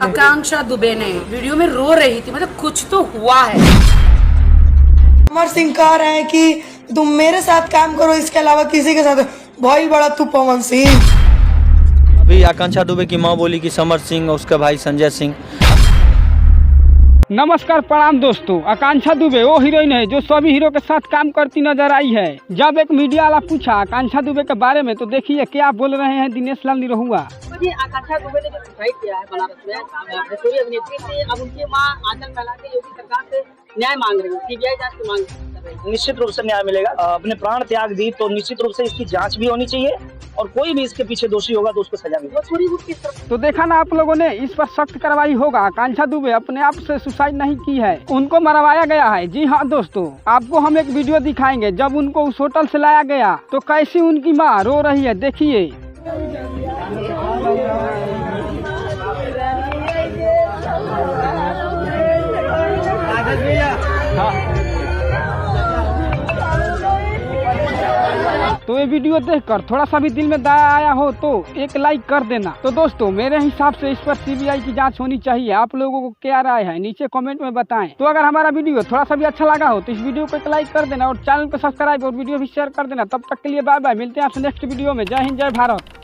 आकांक्षा दुबे ने वीडियो में रो रही थी, मतलब कुछ तो हुआ है। अमर सिंह कह रहे हैं कि तुम मेरे साथ काम करो, इसके अलावा किसी के साथ। भाई बड़ा तू पवन सिंह। अभी आकांक्षा दुबे की मां बोली कि समर सिंह और उसका भाई संजय सिंह। नमस्कार प्रणाम दोस्तों। आकांक्षा दुबे वो हीरोइन है जो सभी हीरो के साथ काम करती नजर आई है। जब एक मीडिया वाला पूछा आकांक्षा दुबे के बारे में तो देखिए क्या बोल रहे हैं दिनेश लाल निरहुआ। आकांक्षा दुबे ने जो सुसाइड किया है बनारस में, भोजपुरी अभिनेत्री थी, अब उनकी मां आंचल फैला के योगी सरकार से न्याय मांग रही है, सीबीआई जांच की मांग कर रही है। निश्चित रूप से न्याय मिलेगा। अपने प्राण त्याग दी तो निश्चित रूप से इसकी जांच भी होनी चाहिए और कोई भी इसके पीछे दोषी होगा तो उसको सजा मिलेगी। तो देखा ना आप लोगों ने, इस पर सख्त कार्रवाई होगा। आकांक्षा दुबे अपने आप से सुसाइड नहीं की है, उनको मरवाया गया है। जी हाँ दोस्तों, आपको हम एक वीडियो दिखाएंगे जब उनको उस होटल से लाया गया तो कैसी उनकी माँ रो रही है, देखिए। तो ये वीडियो देखकर थोड़ा सा भी दिल में दया आया हो तो एक लाइक कर देना। तो दोस्तों मेरे हिसाब से इस पर सीबीआई की जांच होनी चाहिए। आप लोगों को क्या राय है नीचे कमेंट में बताएं। तो अगर हमारा वीडियो थोड़ा सा भी अच्छा लगा हो तो इस वीडियो को एक लाइक कर देना और चैनल को सब्सक्राइब और वीडियो भी शेयर कर देना। तब तक के लिए बाय बाय, मिलते हैं आपसे नेक्स्ट वीडियो में। जय हिंद, जय भारत।